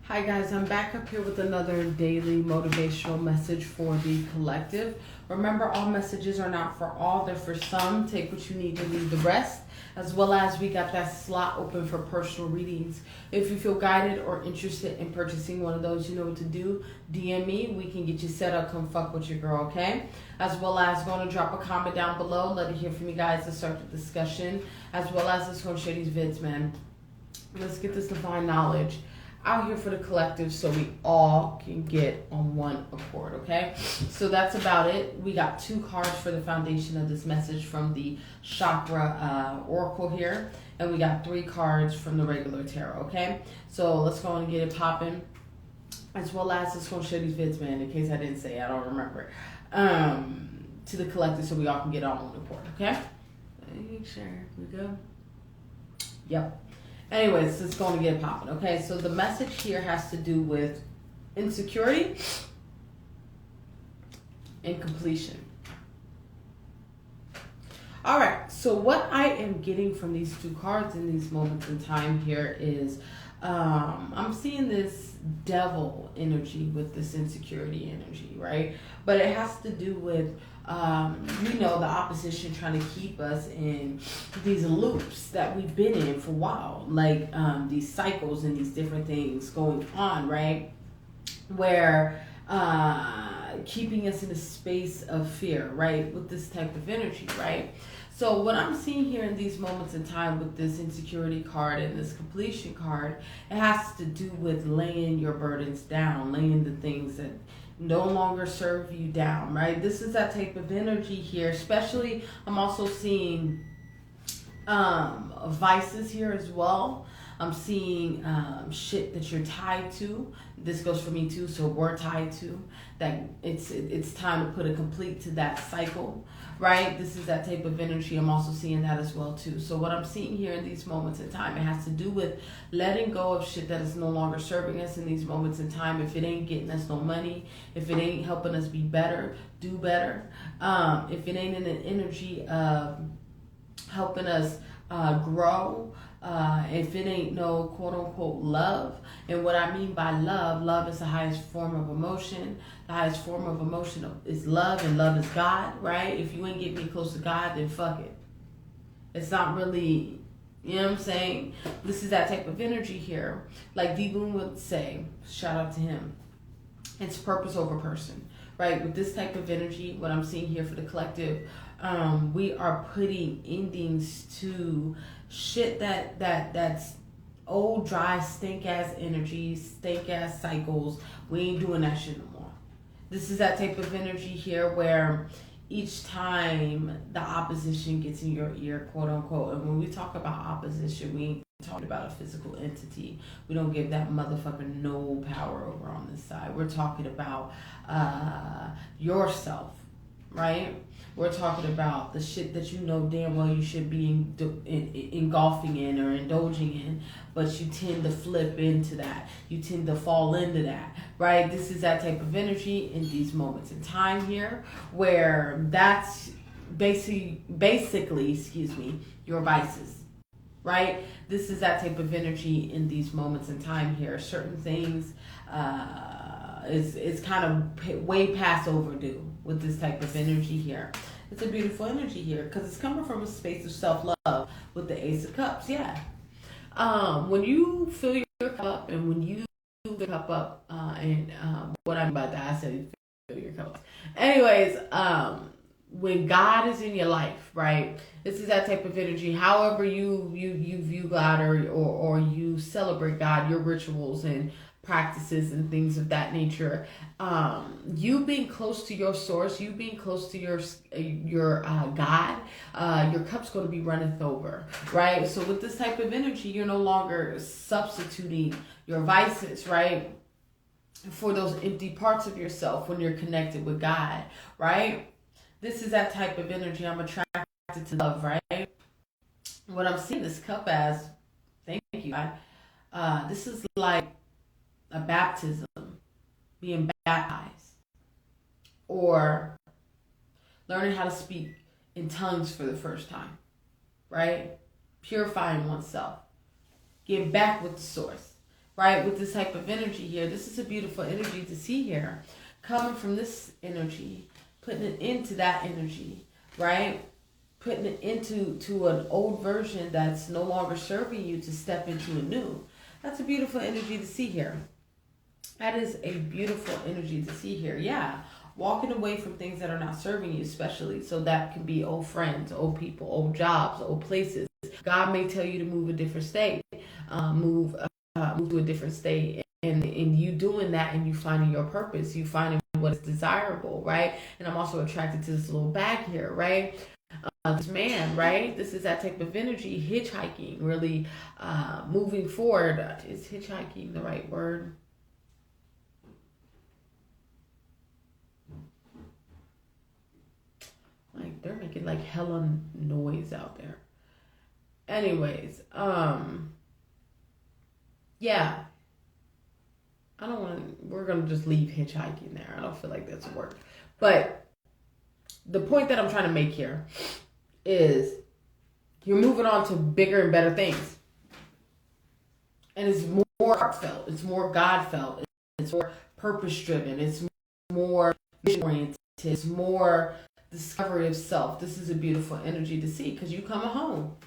Hi guys, I'm back up here with another daily motivational message for the collective. Remember, all messages are not for all, they're for some. Take what you need to leave the rest. As well as we got that slot open for personal readings. If you feel guided or interested in purchasing one of those, you know what to do. DM me, we can get you set up, come fuck with your girl, okay? As well as going to drop a comment down below, let me hear from you guys to start the discussion. As well as let's go share these vids, man. Let's get this divine knowledge out here for the collective so we all can get on one accord, okay? So that's about it. We got 2 cards for the foundation of this message from the chakra oracle here, and we got 3 cards from the regular tarot, okay? So let's go and get it popping. As well as let's go share these vids, man, in case I didn't say, I don't remember, to the collective so we all can get on one accord, okay? Make sure we go. Yep. Anyways, it's going to get popping. Okay, so the message here has to do with insecurity and completion. All right, so what I am getting from these 2 cards in these moments in time here is I'm seeing this devil energy with this insecurity energy, right? But it has to do with the opposition trying to keep us in these loops that we've been in for a while, like these cycles and these different things going on, right? Where keeping us in a space of fear, right? With this type of energy, right? So what I'm seeing here in these moments in time with this insecurity card and this completion card, it has to do with laying your burdens down, laying the things that no longer serve you down, right? This is that type of energy here. Especially, I'm also seeing vices here as well. I'm seeing shit that you're tied to. This goes for me too, so we're tied to. That it's time to put a complete to that cycle, right? This is that type of energy. I'm also seeing that as well too. So what I'm seeing here in these moments in time, it has to do with letting go of shit that is no longer serving us in these moments in time. If it ain't getting us no money, if it ain't helping us be better, do better. If it ain't in an energy of helping us grow, if it ain't no quote unquote love. And what I mean by love is the highest form of emotion. The highest form of emotion is love, and love is God, right? If you ain't getting me close to God, then fuck it. It's not really, you know what I'm saying? This is that type of energy here. Like D-Boom would say, shout out to him. It's purpose over person, right? With this type of energy, what I'm seeing here for the collective, we are putting endings to shit that's old, dry, stink ass energies, stink ass cycles. We ain't doing that shit no more. This is that type of energy here where each time the opposition gets in your ear, quote unquote, and when we talk about opposition, we ain't talking about a physical entity. We don't give that motherfucker no power over on this side. We're talking about yourself, right? We're talking about the shit that you know damn well you should be engulfing in or indulging in, but you tend to flip into that. You tend to fall into that, right? This is that type of energy in these moments in time here, where that's basically, your vices, right? This is that type of energy in these moments in time here. Certain things, it's kind of way past overdue with this type of energy here. It's a beautiful energy here because it's coming from a space of self-love with the Ace of Cups. Yeah. When you fill your cup up, and when you fill the cup up, what I mean by that, I said fill your cup up. Anyways, when God is in your life, right? This is that type of energy. However you view God or you celebrate God, your rituals and practices and things of that nature, you being close to your source, you being close to your God, your cup's going to be runneth over, right? So with this type of energy, you're no longer substituting your vices, right, for those empty parts of yourself when you're connected with God, right? This is that type of energy. I'm attracted to love, right? What I'm seeing this cup as, thank you, God. This is like a baptism, being baptized, or learning how to speak in tongues for the first time, right? Purifying oneself, getting back with the source, right? With this type of energy here, this is a beautiful energy to see here. Coming from this energy, putting it into that energy, right? Putting it into an old version that's no longer serving you to step into a new. That's a beautiful energy to see here. That is a beautiful energy to see here. Yeah. Walking away from things that are not serving you, especially. So that can be old friends, old people, old jobs, old places. God may tell you to move a different state, move to a different state. And you doing that and you finding your purpose, you finding what is desirable, right? And I'm also attracted to this little bag here, right? This man, right? This is that type of energy, hitchhiking, really moving forward. Is hitchhiking the right word? Like they're making like hella noise out there. Anyways, yeah. I don't want to, we're going to just leave hitchhiking there. I don't feel like that's work. But the point that I'm trying to make here is you're moving on to bigger and better things. And it's more heartfelt. It's more God-felt. It's more purpose-driven. It's more mission-oriented. It's more discovery of self. This is a beautiful energy to see because you coming home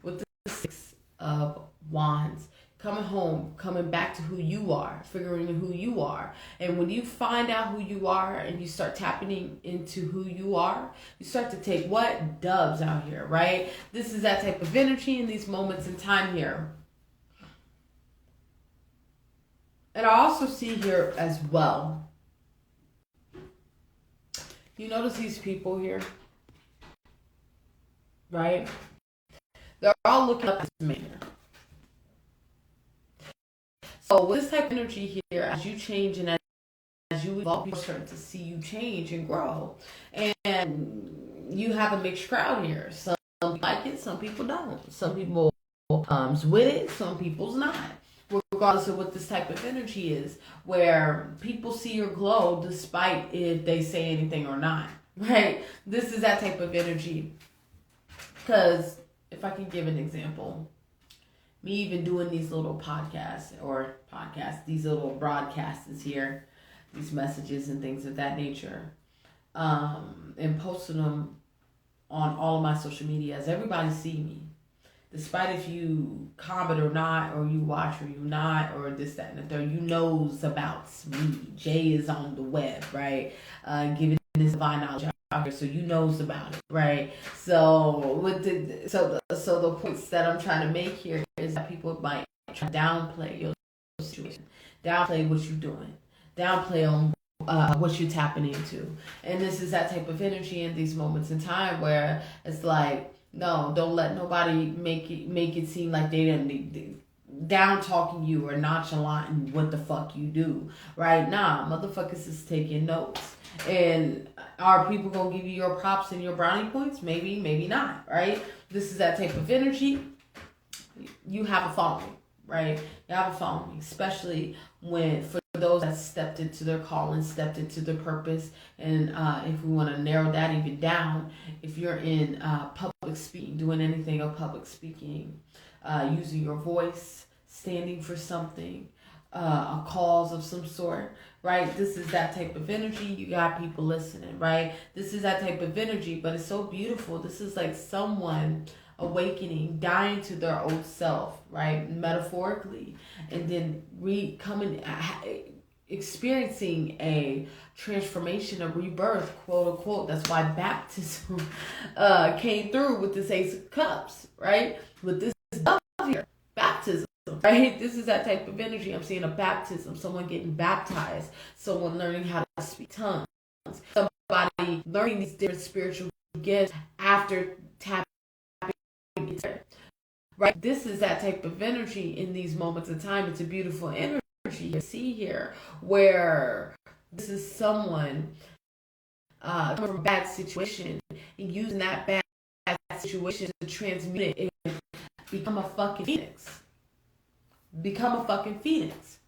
with the Six of Wands. Coming home, coming back to who you are, figuring who you are. And when you find out who you are and you start tapping into who you are, you start to take what? Dubs out here, right? This is that type of energy in these moments in time here. And I also see here as well, you notice these people here, right? They're all looking up at this man. So with this type of energy here, as you change and as you evolve, people start to see you change and grow. And you have a mixed crowd here. Some like it, some people don't. Some people with it, some people's not. Regardless of what this type of energy is, where people see your glow despite if they say anything or not, right? This is that type of energy. Because if I can give an example, me even doing these little podcasts, these little broadcasts here, these messages and things of that nature, and posting them on all of my social medias, everybody see me. Despite if you comment or not, or you watch or you not, or this, that, and the third, you knows about me. Jay is on the web, right? Giving this divine knowledge out here, so you knows about it, right? So the points that I'm trying to make here is that people might try to downplay your situation, downplay what you're doing, downplay on what you're tapping into, and this is that type of energy in these moments in time where it's like, no, don't let nobody make it seem like they down talking you or nonchalant what the fuck you do, right? Nah, motherfuckers is taking notes. And are people gonna give you your props and your brownie points? Maybe, maybe not, right? This is that type of energy. You have a following, right? You have a following, especially for those that stepped into their calling, stepped into their purpose. And if we want to narrow that even down, if you're in public speaking, doing anything of public speaking, using your voice, standing for something, a cause of some sort, right? This is that type of energy. You got people listening, right? This is that type of energy, but it's so beautiful. This is like someone awakening, dying to their old self, right? Metaphorically, and then experiencing a transformation, a rebirth, quote unquote. That's why baptism came through with this Ace of Cups, right? With this dove here, baptism, right? This is that type of energy. I'm seeing a baptism, someone getting baptized, someone learning how to speak tongues, somebody learning these different spiritual gifts after tapping, right? This is that type of energy in these moments of time. It's a beautiful energy you see here, where this is someone coming from a bad situation and using that bad situation to transmute it and become a fucking phoenix. Become a fucking phoenix.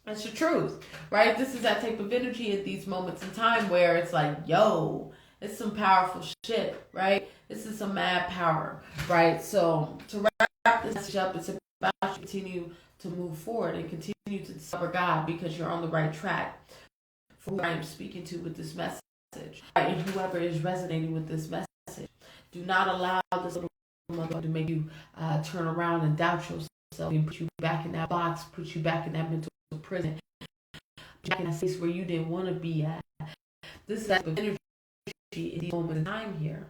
That's the truth, right? This is that type of energy at these moments in time where it's like, yo, it's some powerful shit, right? This is some mad power, right? So to wrap this message up, it's about to continue to move forward and continue to discover God, because you're on the right track for who I am speaking to with this message. And whoever is resonating with this message, do not allow this little mother to make you turn around and doubt yourself and put you back in that box, put you back in that mental prison, back in that space where you didn't want to be at. This is that energy in the moment of time here.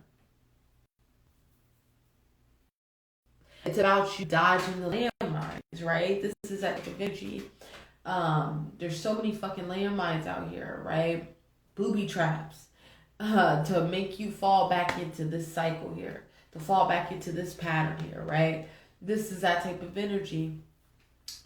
It's about you dodging the landmines, right? This is that energy. There's so many fucking landmines out here, right? Booby traps to make you fall back into this cycle here, to fall back into this pattern here, right? This is that type of energy.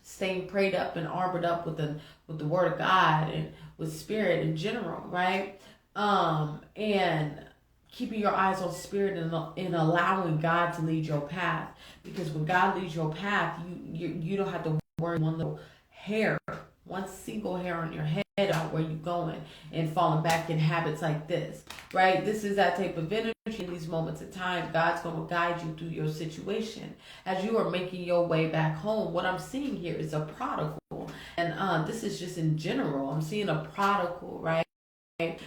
Staying prayed up and armored up with the word of God and with spirit in general, right? And keeping your eyes on spirit and allowing God to lead your path. Because when God leads your path, you don't have to worry one little hair, one single hair on your head out where you're going and falling back in habits like this, right? This is that type of energy in these moments of time. God's going to guide you through your situation as you are making your way back home. What I'm seeing here is a prodigal, and this is just in general. I'm seeing a prodigal, right?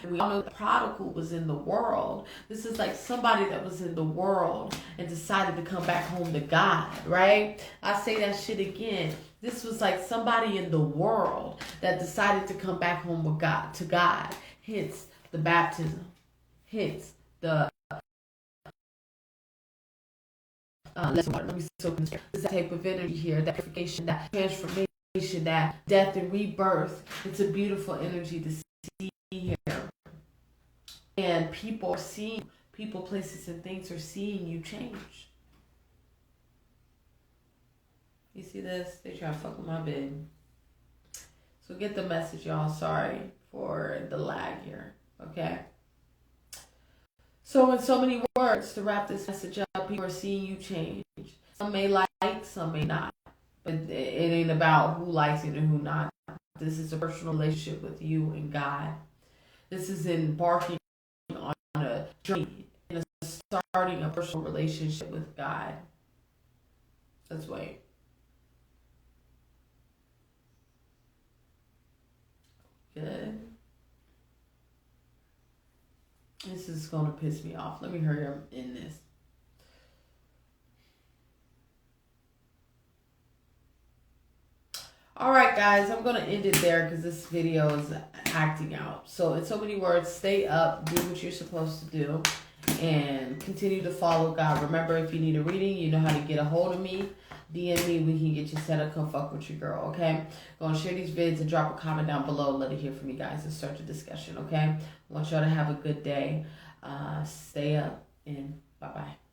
We all know the prodigal was in the world. This is like somebody that was in the world and decided to come back home to God, right? I say that shit again. This was like somebody in the world that decided to come back home with God, to God. Hence the baptism. Hence the this is the type of energy here, that purification, that transformation, that death and rebirth. It's a beautiful energy to see here. And people are seeing, people, places, and things are seeing you change. You see this? They try to fuck with my bed. So get the message, y'all. Sorry for the lag here. Okay? So in so many words, to wrap this message up, people are seeing you change. Some may like, some may not. But it ain't about who likes it and who not. This is a personal relationship with you and God. This is embarking on a journey and starting a personal relationship with God. Let's wait. Good. This is going to piss me off. Let me hurry up in this. Alright guys, I'm going to end it there because this video is acting out. So in so many words, stay up, do what you're supposed to do, and continue to follow God. Remember, if you need a reading, you know how to get a hold of me. DM me, we can get you set up, come fuck with your girl, okay? Go and share these vids and drop a comment down below. Let it hear from you guys and start the discussion, okay? I want y'all to have a good day. Stay up, and bye-bye.